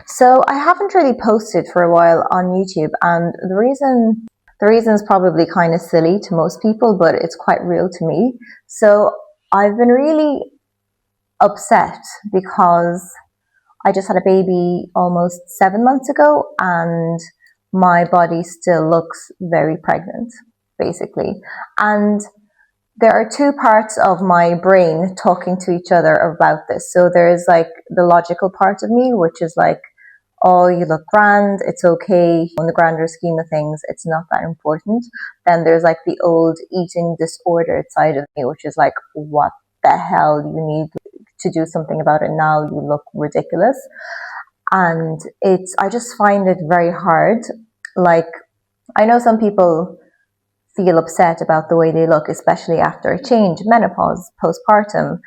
So I haven't really posted for a while on YouTube, and the reason is probably kind of silly to most people, but it's quite real to me. So I've been really upset because I just had a baby almost 7 months ago, and my body still looks very pregnant, basically. And there are two parts of my brain talking to each other about this. So there's like the logical part of me, which is like, oh, you look grand, it's okay. In the grander scheme of things, it's not that important. Then there's like the old eating disordered side of me, which is like, what the hell? You need to do something about it now. You look ridiculous. And I just find it very hard. Like, I know some people feel upset about the way they look, especially after a change, menopause, postpartum,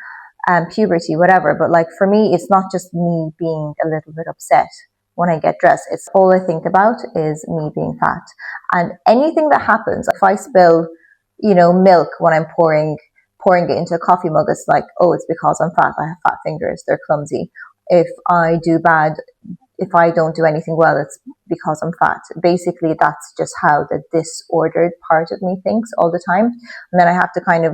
puberty, whatever. But like for me, it's not just me being a little bit upset when I get dressed. It's all I think about is me being fat. And anything that happens, if I spill, milk when I'm pouring it into a coffee mug, it's like, oh, it's because I'm fat. I have fat fingers. They're clumsy. If I don't do anything well, it's because I'm fat. Basically, that's just how the disordered part of me thinks all the time. And then I have to kind of,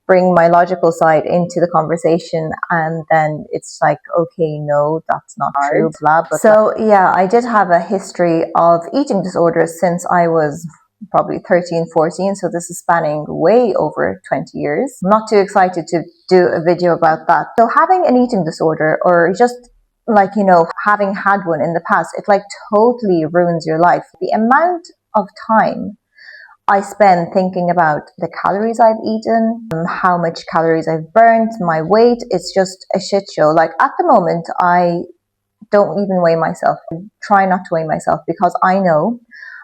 bring my logical side into the conversation, and then it's like, okay, no, that's not true, blah. But so yeah, I did have a history of eating disorders since I was probably 13, 14. So this is spanning way over 20 years. I'm not too excited to do a video about that. So having an eating disorder, or just like, having had one in the past, it like totally ruins your life. The amount of time I spend thinking about the calories I've eaten, how much calories I've burnt, my weight, it's just a shit show. Like at the moment, I don't even weigh myself. I try not to weigh myself because I know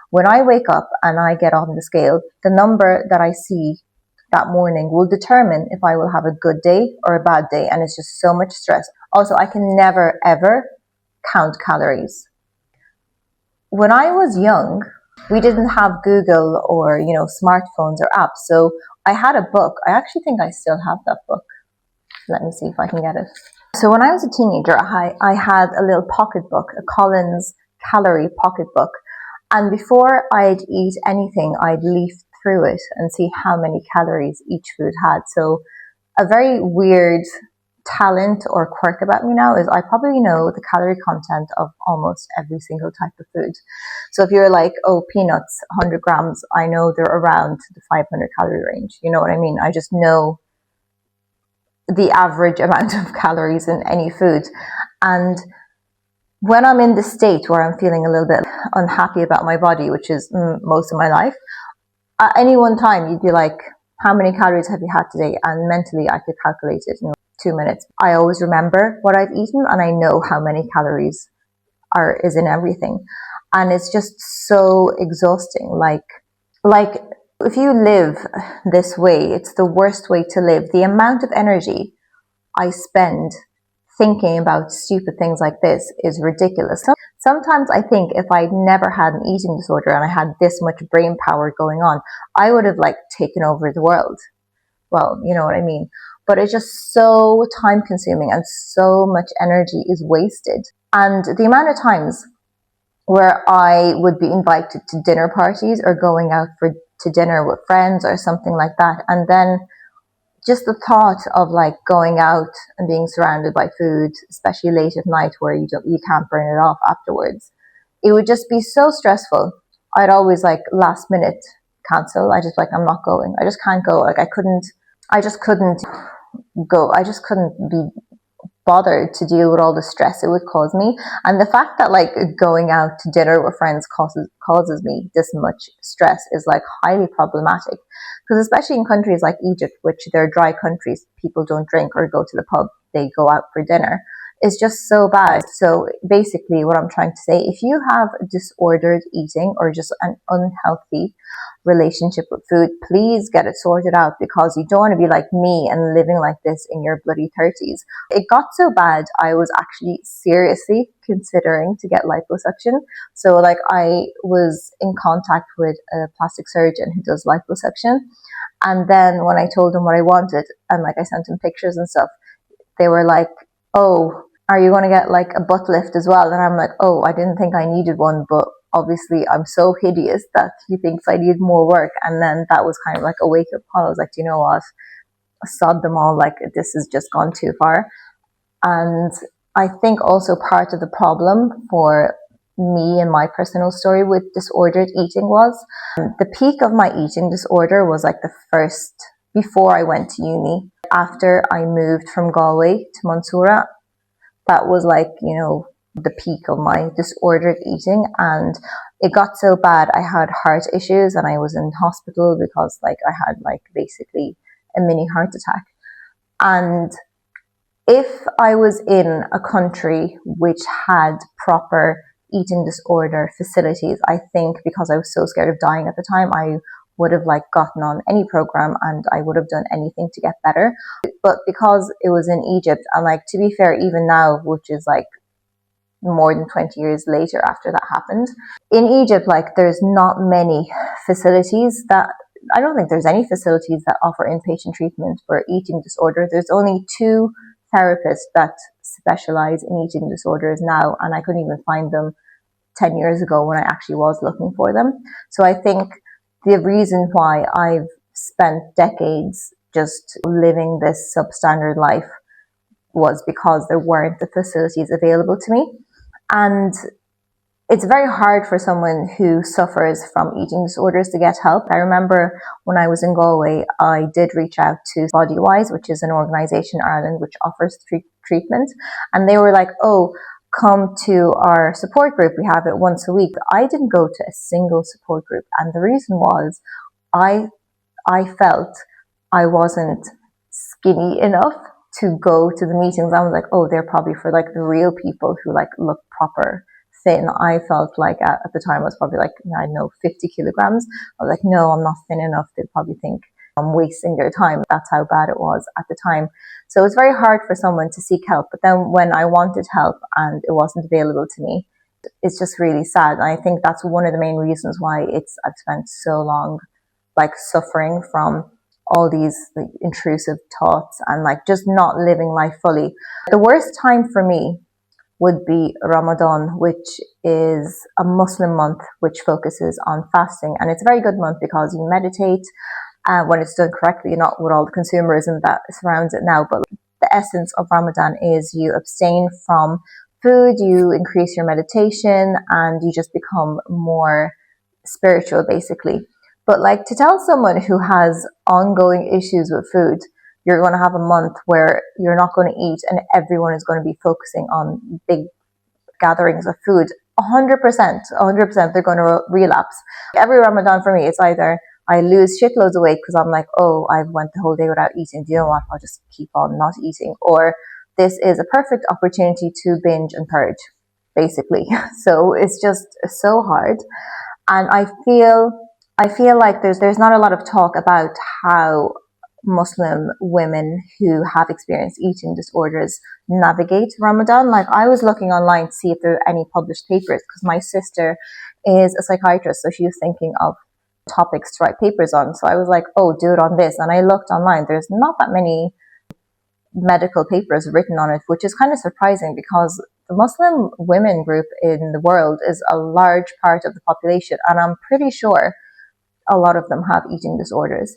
when I wake up and I get on the scale, the number that I see that morning will determine if I will have a good day or a bad day. And it's just so much stress. Also, I can never, ever count calories. When I was young, we didn't have Google or, smartphones or apps. So I had a book. I actually think I still have that book. Let me see if I can get it. So when I was a teenager, I had a little pocket book, a Collins Calorie pocket book. And before I'd eat anything, I'd leaf through it and see how many calories each food had. So a very weird talent or quirk about me now is I probably know the calorie content of almost every single type of food. So if you're like, oh, peanuts, 100 grams, I know they're around the 500 calorie range. You know what I mean? I just know the average amount of calories in any food. And when I'm in the state where I'm feeling a little bit unhappy about my body, which is most of my life, at any one time you'd be like, how many calories have you had today? And mentally I could calculate it in 2 minutes. I always remember what I've eaten, and I know how many calories is in everything. And it's just so exhausting. Like if you live this way, it's the worst way to live. The amount of energy I spend thinking about stupid things like this is ridiculous. Sometimes I think if I'd never had an eating disorder and I had this much brain power going on, I would have like taken over the world. Well, you know what I mean? But it's just so time consuming and so much energy is wasted. And the amount of times where I would be invited to dinner parties or going out to dinner with friends or something like that, and then just the thought of like going out and being surrounded by food, especially late at night where you can't burn it off afterwards, it would just be so stressful. I'd always like last minute cancel. I'm not going. I just can't go. Like I just couldn't go. I just couldn't be bothered to deal with all the stress it would cause me. And the fact that like going out to dinner with friends causes me this much stress is like highly problematic, because especially in countries like Egypt, which they're dry countries, people don't drink or go to the pub, they go out for dinner. It's just so bad. So basically what I'm trying to say, if you have disordered eating or just an unhealthy relationship with food, please get it sorted out, because you don't want to be like me and living like this in your bloody 30s. It got so bad, I was actually seriously considering to get liposuction. So like I was in contact with a plastic surgeon who does liposuction. And then when I told them what I wanted, and like I sent them pictures and stuff, they were like, oh, are you going to get like a butt lift as well? And I'm like, oh, I didn't think I needed one, but obviously I'm so hideous that he thinks I need more work. And then that was kind of like a wake up call. I was like, do you know what? Sod them all, like this has just gone too far. And I think also part of the problem for me and my personal story with disordered eating was the peak of my eating disorder was like the first, before I went to uni, after I moved from Galway to Mansoura. That was like, you know, the peak of my disordered eating, and it got so bad I had heart issues and I was in hospital because like I had like basically a mini heart attack. And if I was in a country which had proper eating disorder facilities, I think because I was so scared of dying at the time, I would have like gotten on any program and I would have done anything to get better. But because it was in Egypt, and like to be fair, even now, which is like more than 20 years later after that happened, in Egypt, like there's not many facilities that, I don't think there's any facilities that offer inpatient treatment for eating disorder. There's only 2 therapists that specialize in eating disorders now, and I couldn't even find them 10 years ago when I actually was looking for them. So I think the reason why I've spent decades just living this substandard life was because there weren't the facilities available to me. And it's very hard for someone who suffers from eating disorders to get help. I remember when I was in Galway, I did reach out to Bodywise, which is an organisation in Ireland which offers treatment. And they were like, oh, come to our support group. We have it once a week. I didn't go to a single support group. And the reason was I felt I wasn't skinny enough to go to the meetings. I was like, oh, they're probably for like the real people who like look proper thin. I felt like at the time I was probably like, I don't know, 50 kilograms. I was like, no, I'm not thin enough. They'd probably think I'm wasting their time. That's how bad it was at the time. So it's very hard for someone to seek help. But then when I wanted help and it wasn't available to me, it's just really sad. And I think that's one of the main reasons why I've spent so long like suffering from all these like intrusive thoughts and like just not living life fully. The worst time for me would be Ramadan, which is a Muslim month which focuses on fasting. And it's a very good month because you meditate when it's done correctly, not with all the consumerism that surrounds it now. But the essence of Ramadan is you abstain from food, you increase your meditation, and you just become more spiritual, basically. But like to tell someone who has ongoing issues with food, you're going to have a month where you're not going to eat and everyone is going to be focusing on big gatherings of food, 100%, they're going to relapse. Every Ramadan for me, it's either I lose shitloads of weight because I'm like, oh, I went the whole day without eating. Do you know what? I'll just keep on not eating. Or this is a perfect opportunity to binge and purge, basically. So it's just so hard. And I feel like there's not a lot of talk about how Muslim women who have experienced eating disorders navigate Ramadan. Like I was looking online to see if there are any published papers because my sister is a psychiatrist, so she was thinking of topics to write papers on. So I was like, oh, do it on this. And I looked online. There's not that many medical papers written on it, which is kind of surprising because the Muslim women group in the world is a large part of the population. And I'm pretty sure a lot of them have eating disorders.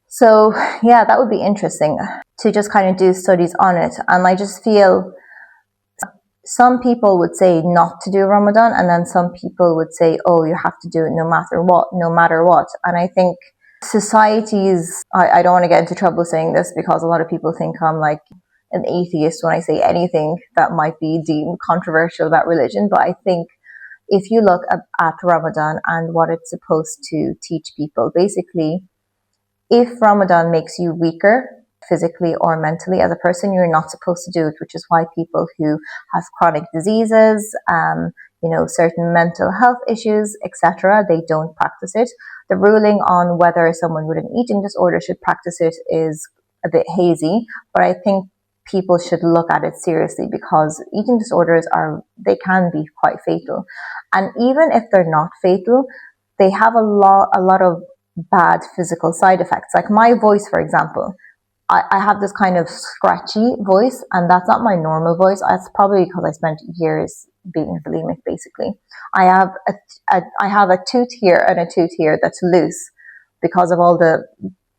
So yeah, that would be interesting to just kind of do studies on it. And I just feel some people would say not to do Ramadan, and then some people would say, oh, you have to do it no matter what. And I think societies, I don't want to get into trouble saying this because a lot of people think I'm like an atheist when I say anything that might be deemed controversial about religion. But I think if you look at Ramadan and what it's supposed to teach people, basically, if Ramadan makes you weaker physically or mentally as a person, you're not supposed to do it, which is why people who have chronic diseases, certain mental health issues, etc., they don't practice it. The ruling on whether someone with an eating disorder should practice it is a bit hazy, but I think people should look at it seriously because eating disorders they can be quite fatal. And even if they're not fatal, they have a lot of bad physical side effects. Like my voice, for example, I have this kind of scratchy voice, and that's not my normal voice. That's probably because I spent years being bulimic, basically. I have a tooth here and a tooth here that's loose because of all the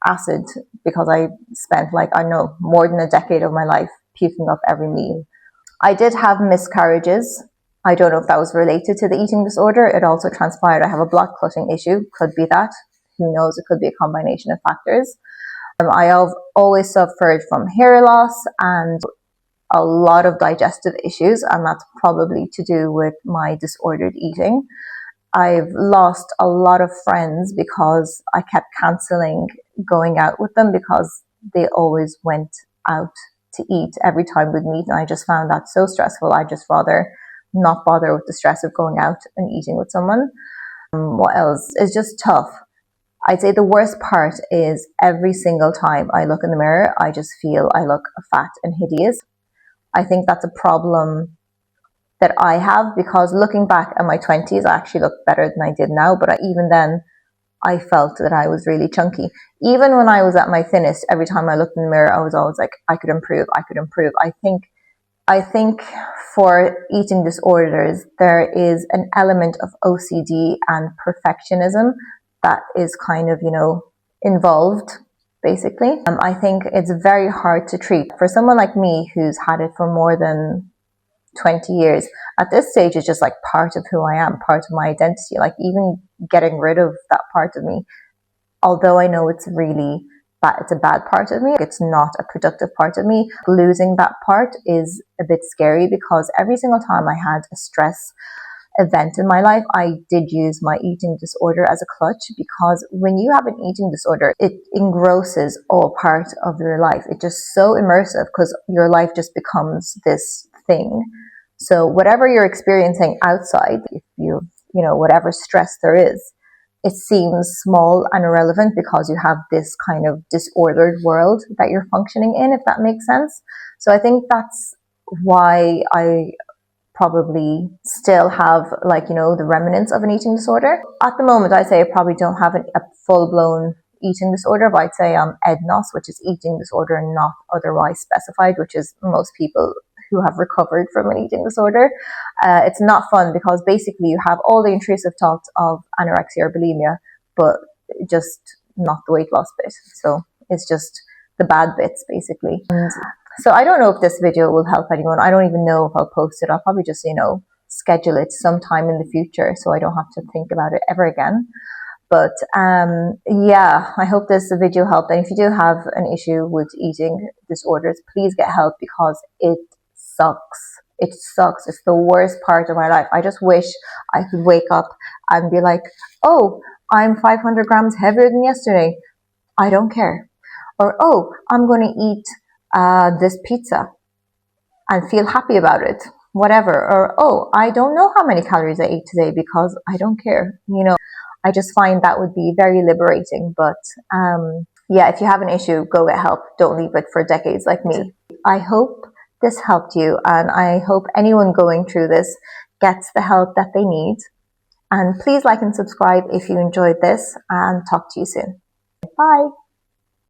acid, because I spent, like, I know, more than a decade of my life puking up every meal. I did have miscarriages. I don't know if that was related to the eating disorder. It also transpired I have a blood clotting issue. Could be that. Who knows? It could be a combination of factors. I have always suffered from hair loss and a lot of digestive issues, and that's probably to do with my disordered eating. I've lost a lot of friends because I kept cancelling going out with them because they always went out to eat every time we'd meet, and I just found that so stressful. I'd just rather not bother with the stress of going out and eating with someone. What else? It's just tough. I'd say the worst part is every single time I look in the mirror, I just feel I look fat and hideous. I think that's a problem that I have, because looking back at my 20s, I actually look better than I did now. But even then, I felt that I was really chunky. Even when I was at my thinnest, every time I looked in the mirror, I was always like, I could improve, I could improve. I think for eating disorders, there is an element of OCD and perfectionism that is kind of, involved, basically. I think it's very hard to treat. For someone like me who's had it for more than 20 years, at this stage, it's just like part of who I am, part of my identity. Like, even getting rid of that part of me, although I know it's a bad part of me, it's not a productive part of me. Losing that part is a bit scary, because every single time I had a stress event in my life, I did use my eating disorder as a clutch, because when you have an eating disorder, it engrosses all part of your life. It's just so immersive, because your life just becomes this thing. So whatever you're experiencing outside, if whatever stress there is, it seems small and irrelevant because you have this kind of disordered world that you're functioning in, if that makes sense. So I think that's why I probably still have, the remnants of an eating disorder. At the moment, I say I probably don't have a full-blown eating disorder, but I'd say I'm EDNOS, which is eating disorder not otherwise specified, which is most people who have recovered from an eating disorder. It's not fun, because basically you have all the intrusive thoughts of anorexia or bulimia, but just not the weight loss bit. So it's just the bad bits, basically. And so I don't know if this video will help anyone. I don't even know if I'll post it. I'll probably just, schedule it sometime in the future so I don't have to think about it ever again. But yeah, I hope this video helped. And if you do have an issue with eating disorders, please get help, because it sucks. It sucks. It's the worst part of my life. I just wish I could wake up and be like, oh, I'm 500 grams heavier than yesterday. I don't care. Or, oh, I'm going to eat this pizza and feel happy about it. Whatever. Or, oh, I don't know how many calories I ate today because I don't care. I just find that would be very liberating. But yeah, if you have an issue, go get help. Don't leave it for decades like me. I hope this helped you, and I hope anyone going through this gets the help that they need. And please like and subscribe if you enjoyed this, and talk to you soon. Bye.